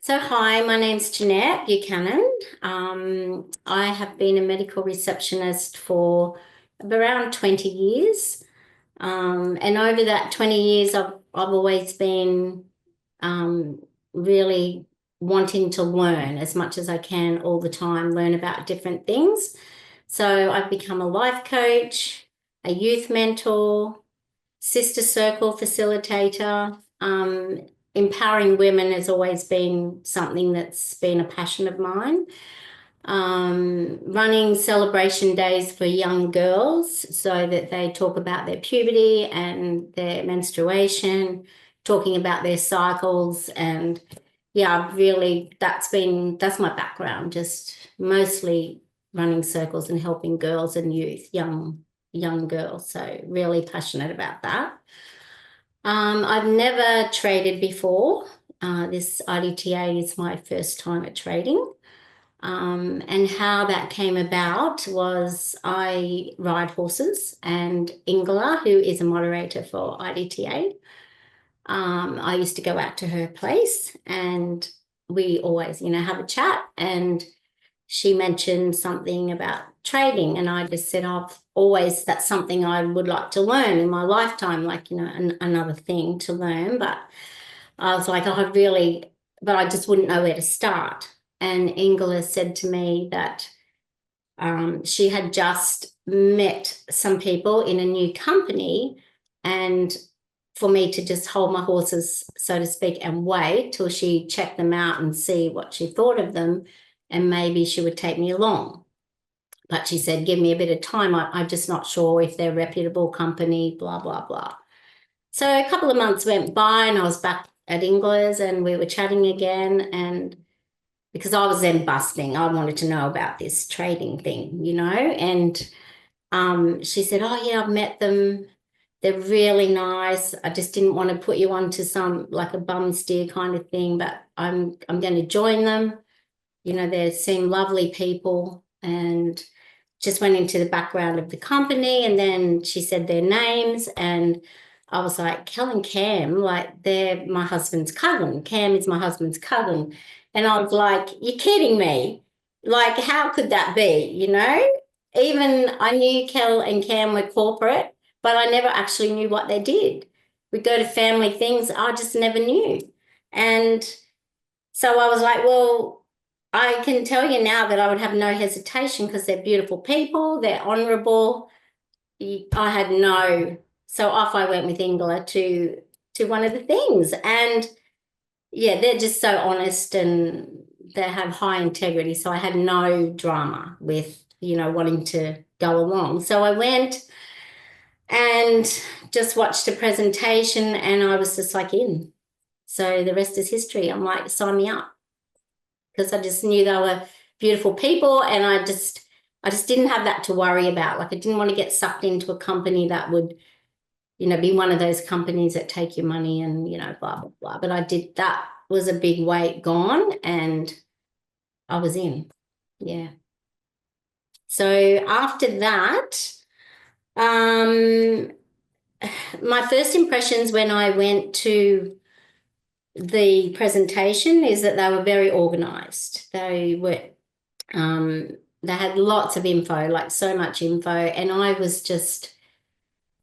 So hi, my name's Jeanette Buchanan. I have been a medical receptionist for around 20 years. And over that 20 years, I've always been really wanting to learn as much as I can all the time, learn about different things. So I've become a life coach, a youth mentor, sister circle facilitator. Empowering women has always been something that's been a passion of mine. Running celebration days for young girls so that they talk about their puberty and their menstruation, talking about their cycles. And yeah, really, that's my background, just mostly running circles and helping girls and youth, young girls. So really passionate about that. I've never traded before. This IDTA is my first time at trading. And how that came about was I ride horses, and Ingela, who is a moderator for IDTA, I used to go out to her place and we always, have a chat. And she mentioned something about trading, and I just said, that's something I would like to learn in my lifetime, like, another thing to learn. But I was like, but I just wouldn't know where to start. And Ingela said to me that she had just met some people in a new company, and for me to just hold my horses, so to speak, and wait till she checked them out and see what she thought of them, and maybe she would take me along. But she said, give me a bit of time. I'm just not sure if they're a reputable company, blah, blah, blah. So a couple of months went by and I was back at Ingles and we were chatting again. And because I was then busting, I wanted to know about this trading thing, And she said, oh, yeah, I've met them. They're really nice. I just didn't want to put you onto some like a bum steer kind of thing, but I'm going to join them. They seem lovely people, and just went into the background of the company, and then she said their names, and I was like, Kel and Cam, like they're my husband's cousin. Cam is my husband's cousin. And I was like, you're kidding me. Like, how could that be, Even I knew Kel and Cam were corporate, but I never actually knew what they did. We go to family things, I just never knew. And so I was like, well, I can tell you now that I would have no hesitation because they're beautiful people, they're honourable. I had no, so off I went with Ingela to one of the things. And yeah, they're just so honest and they have high integrity. So I had no drama with, wanting to go along. So I went and just watched a presentation and I was just like in. So the rest is history. I'm like, sign me up. Because I just knew they were beautiful people, and I just didn't have that to worry about. Like I didn't want to get sucked into a company that would, be one of those companies that take your money and, blah, blah, blah. But that was a big weight gone and I was in. Yeah. So after that, my first impressions when I went to the presentation is that they were very organized. They had lots of info, like so much info, and I was just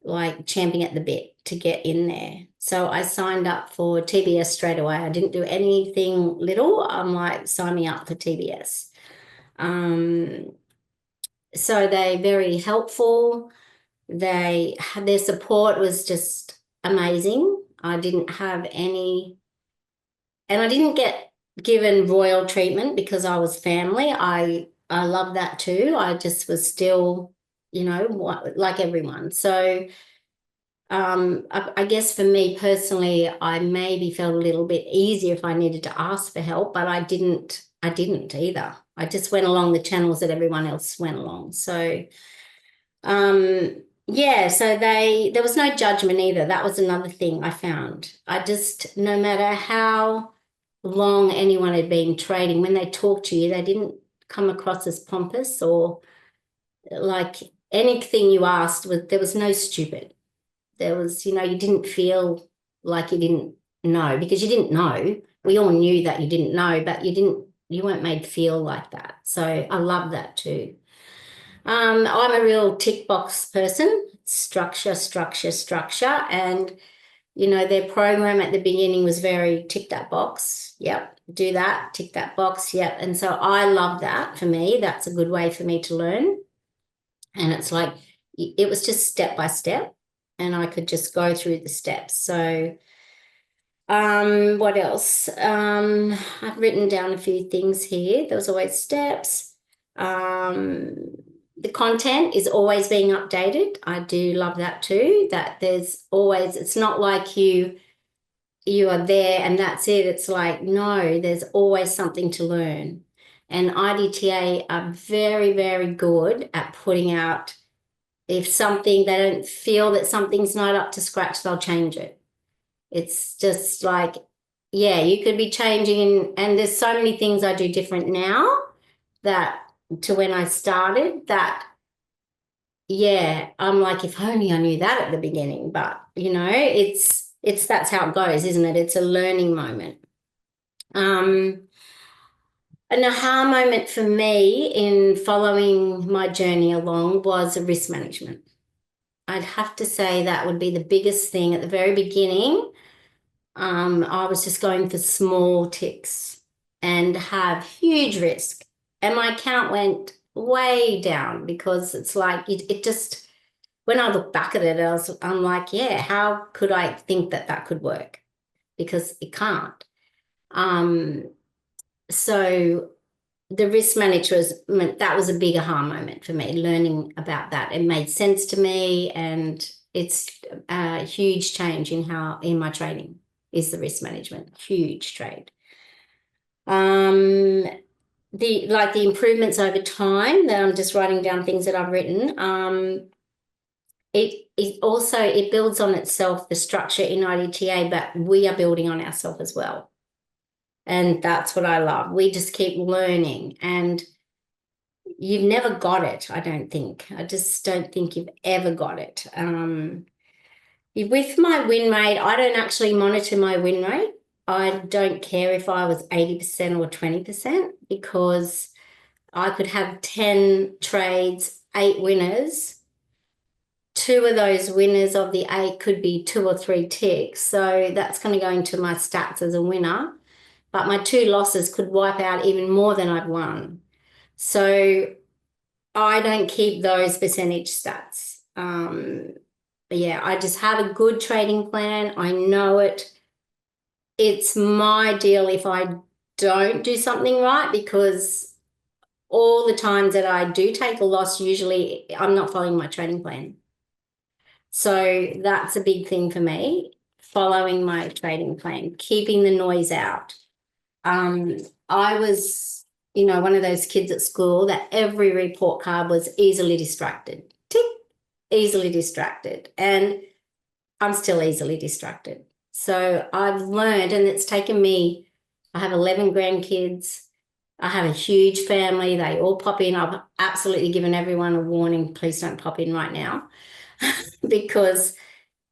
like champing at the bit to get in there. So I signed up for TBS straight away. I didn't do anything little. I'm like, sign me up for TBS. So they're very helpful. Their support was just amazing. I didn't have any, and I didn't get given royal treatment because I was family. I love that too. I just was still, like everyone. So I guess for me personally, I maybe felt a little bit easier if I needed to ask for help, but I didn't either. I just went along the channels that everyone else went along. So yeah, so there was no judgment either. That was another thing I found. No matter how long anyone had been trading, when they talked to you, they didn't come across as pompous or like anything you asked there was no stupid. There was, you didn't feel like you didn't know because you didn't know, we all knew that you didn't know, but you weren't made to feel like that. So I love that too. I'm a real tick box person, structure, structure, structure. And, their program at the beginning was very tick that box. Yep, do that, tick that box. Yep. And so I love that for me. That's a good way for me to learn. And it's like, it was just step by step, and I could just go through the steps. So, what else? I've written down a few things here. There was always steps. The content is always being updated. I do love that too, that there's always, it's not like you are there and that's it. It's like, no, there's always something to learn. And IDTA are very, very good at putting out, if something, they don't feel that something's not up to scratch, they'll change it. It's just like, yeah, you could be changing, and there's so many things I do different now that to when I started that, yeah, I'm like, if only I knew that at the beginning. But it's that's how it goes, isn't it? It's a learning moment. An aha moment for me in following my journey along was risk management. I'd have to say that would be the biggest thing at the very beginning. I was just going for small ticks and have huge risk. And my account went way down because it's like it just, when I look back at it, I'm like, yeah, how could I think that could work? Because it can't. So the risk management, that was a big aha moment for me, learning about that. It made sense to me, and it's a huge change in my training is the risk management, huge trade. The improvements over time, that I'm just writing down things that I've written. It also, it builds on itself, the structure in IDTA, but we are building on ourselves as well. And that's what I love. We just keep learning, and you've never got it, I don't think. I just don't think you've ever got it. With my win rate, I don't actually monitor my win rate. I don't care if I was 80% or 20%, because I could have 10 trades, 8 winners. 2 of those winners of the 8 could be 2 or 3 ticks. So that's going to go into my stats as a winner. But my 2 losses could wipe out even more than I've won. So I don't keep those percentage stats. Yeah, I just have a good trading plan. I know it. It's my deal if I don't do something right, because all the times that I do take a loss, usually I'm not following my trading plan. So that's a big thing for me, following my trading plan, keeping the noise out. I was, one of those kids at school that every report card was easily distracted. Tick, easily distracted. And I'm still easily distracted. So I've learned, and it's taken me, I have 11 grandkids. I have a huge family. They all pop in. I've absolutely given everyone a warning, please don't pop in right now, because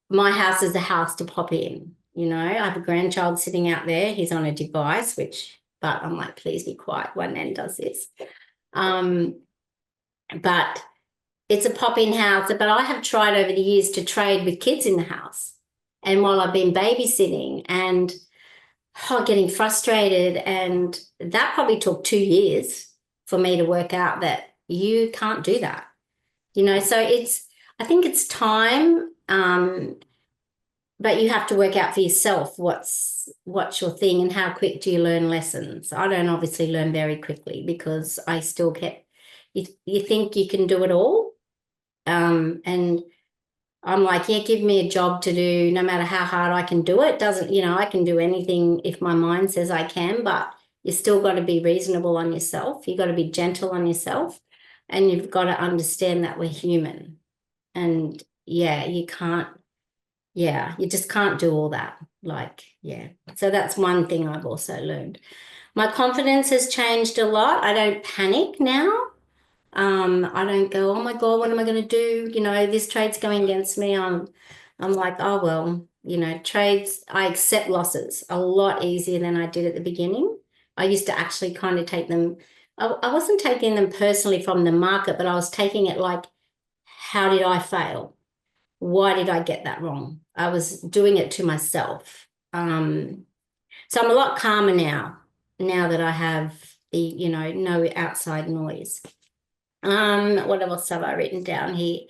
my house is a house to pop in. I have a grandchild sitting out there. He's on a device, but I'm like, please be quiet. One man does this. But it's a pop-in house. But I have tried over the years to trade with kids in the house. And while I've been babysitting and getting frustrated, and that probably took 2 years for me to work out that you can't do that. So I think it's time. But you have to work out for yourself what's your thing and how quick do you learn lessons. I don't obviously learn very quickly, because I still you think you can do it all. And I'm like, yeah, give me a job to do, no matter how hard I can do it. I can do anything if my mind says I can, but you still got to be reasonable on yourself. You've got to be gentle on yourself, and you've got to understand that we're human. And yeah, you just can't do all that. So that's one thing I've also learned. My confidence has changed a lot. I don't panic now. I don't go, oh my God, what am I going to do? This trade's going against me. I'm like, oh, well, trades, I accept losses a lot easier than I did at the beginning. I used to actually kind of take them, I wasn't taking them personally from the market, but I was taking it like, how did I fail? Why did I get that wrong? I was doing it to myself. So I'm a lot calmer now that I have the, no outside noise. What else have I written down here?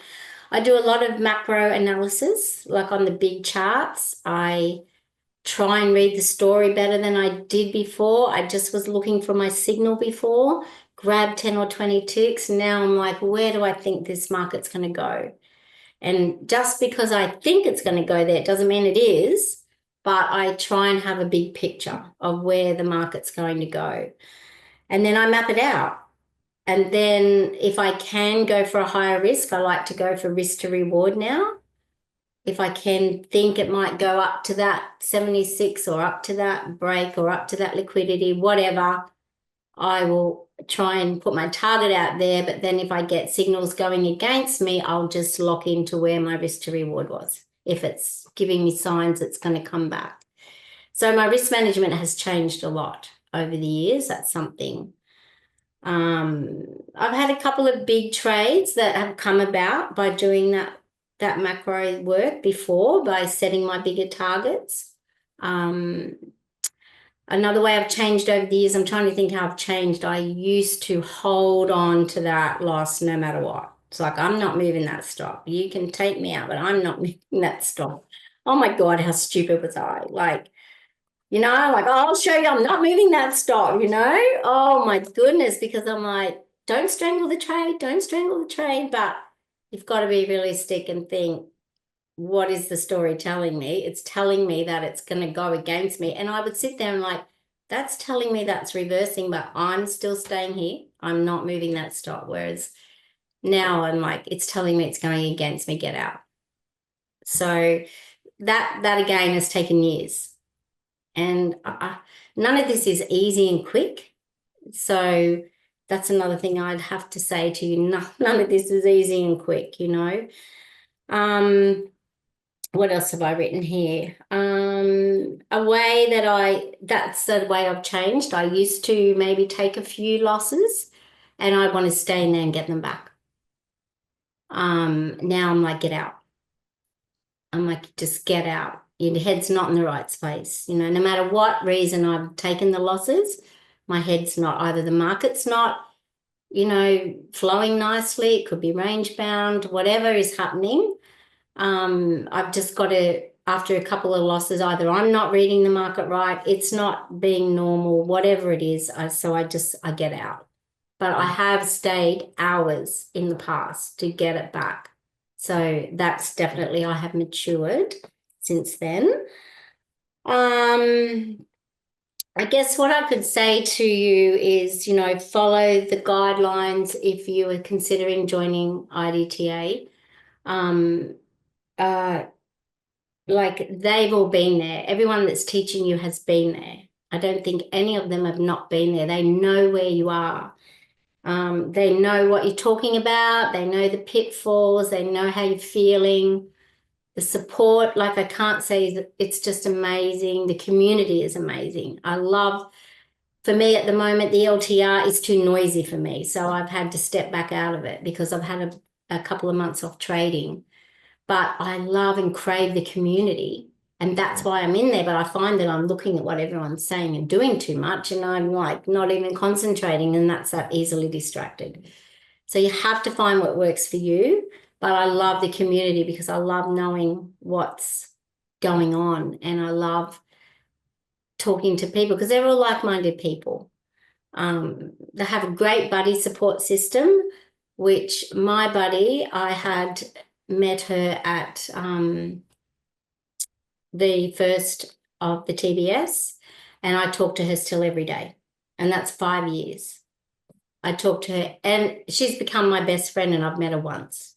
I do a lot of macro analysis, like on the big charts. I try and read the story better than I did before. I just was looking for my signal before, grab 10 or 20 ticks. Now I'm like, where do I think this market's going to go? And just because I think it's going to go there doesn't mean it is, but I try and have a big picture of where the market's going to go. And then I map it out. And then if I can go for a higher risk, I like to go for risk to reward now. If I can think it might go up to that 76 or up to that break or up to that liquidity, whatever, I will try and put my target out there. But then if I get signals going against me, I'll just lock into where my risk to reward was, if it's giving me signs it's going to come back. So my risk management has changed a lot over the years. That's something. I've had a couple of big trades that have come about by doing that macro work before, by setting my bigger targets. Another way I've changed over the years, I'm trying to think how I've changed. I used to hold on to that loss no matter what. It's like, I'm not moving that stock. You can take me out, but I'm not moving that stock. Oh my God, how stupid was I? Like, like, oh, I'll show you I'm not moving that stock, Oh my goodness, because I'm like, don't strangle the trade, don't strangle the trade. But you've got to be realistic and think, what is the story telling me? It's telling me that it's going to go against me. And I would sit there and like, that's telling me that's reversing, but I'm still staying here. I'm not moving that stock. Whereas now I'm like, it's telling me it's going against me, get out. So that again has taken years. And none of this is easy and quick. So that's another thing I'd have to say to you. None of this is easy and quick, What else have I written here? That's the way I've changed. I used to maybe take a few losses and I want to stay in there and get them back. Now I'm like, get out. I'm like, just get out. Your head's not in the right space. No matter what reason I've taken the losses, my head's not, either the market's not, flowing nicely. It could be range bound, whatever is happening. I've just got to, after a couple of losses, either I'm not reading the market right, it's not being normal, whatever it is. I get out. But I have stayed hours in the past to get it back. So that's definitely, I have matured since then. I guess what I could say to you is, follow the guidelines if you are considering joining IDTA. Like they've all been there. Everyone that's teaching you has been there. I don't think any of them have not been there. They know where you are. They know what you're talking about. They know the pitfalls. They know how you're feeling. The support, like I can't say that it's just amazing. The community is amazing. For me at the moment, the LTR is too noisy for me. So I've had to step back out of it because I've had a couple of months off trading. But I love and crave the community. And that's why I'm in there. But I find that I'm looking at what everyone's saying and doing too much. And I'm like not even concentrating. And that's that easily distracted. So you have to find what works for you. But I love the community because I love knowing what's going on. And I love talking to people because they're all like-minded people. They have a great buddy support system, which my buddy, I had met her at the first of the TBS, and I talk to her still every day, and that's 5 years. I talk to her, and she's become my best friend, and I've met her once.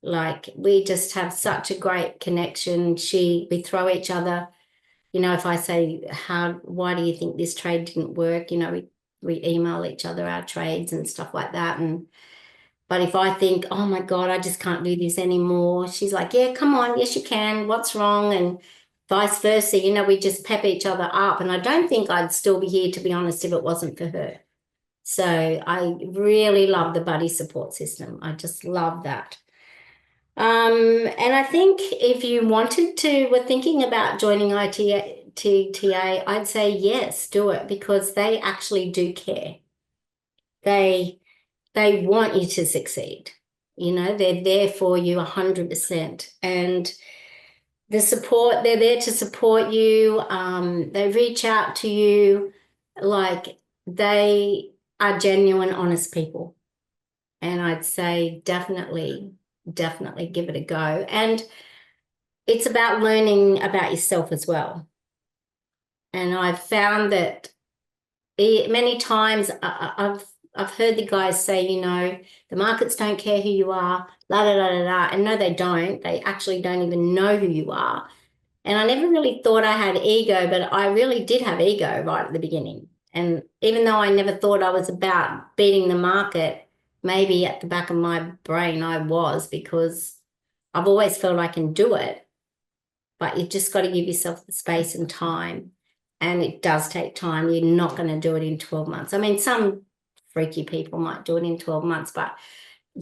Like, we just have such a great connection. We throw each other, if I say, why do you think this trade didn't work? We email each other our trades and stuff like that, and But if I think, oh my God, I just can't do this anymore, she's like, yeah, come on, yes, you can. What's wrong? And vice versa. You know, we just pep each other up. And I don't think I'd still be here, to be honest, if it wasn't for her. So I really love the buddy support system. I just love that. And I think if you were thinking about joining IDTA, I'd say yes, do it, because they actually do care. They want you to succeed. You know, they're there for you 100%. And they're there to support you. They reach out to you, like they are genuine, honest people. And I'd say definitely give it a go. And it's about learning about yourself as well. And I've found that many times I've heard the guys say, you know, the markets don't care who you are, la da da da da. And no, they don't. They actually don't even know who you are. And I never really thought I had ego, but I really did have ego right at the beginning. And even though I never thought I was about beating the market, maybe at the back of my brain I was, because I've always felt I can do it. But you've just got to give yourself the space and time. And it does take time. You're not going to do it in 12 months. I mean, some freaky people might do it in 12 months, but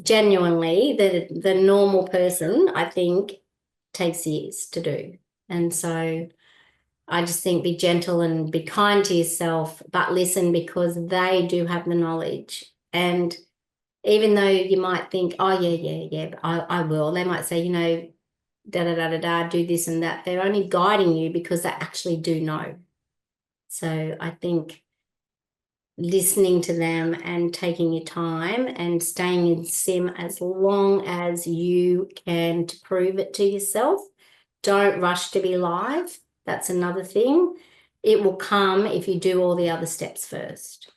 genuinely, the normal person, I think, takes years to do. And so I just think be gentle and be kind to yourself, but listen, because they do have the knowledge. And even though you might think, oh, yeah, I will, they might say, you know, da da da da da, do this and that. They're only guiding you because they actually do know. So I think listening to them and taking your time and staying in sim as long as you can to prove it to yourself. Don't rush to be live. That's another thing. It will come if you do all the other steps first.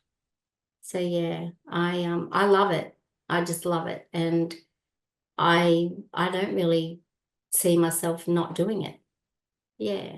So yeah, I love it. I just love it. And I don't really see myself not doing it. Yeah.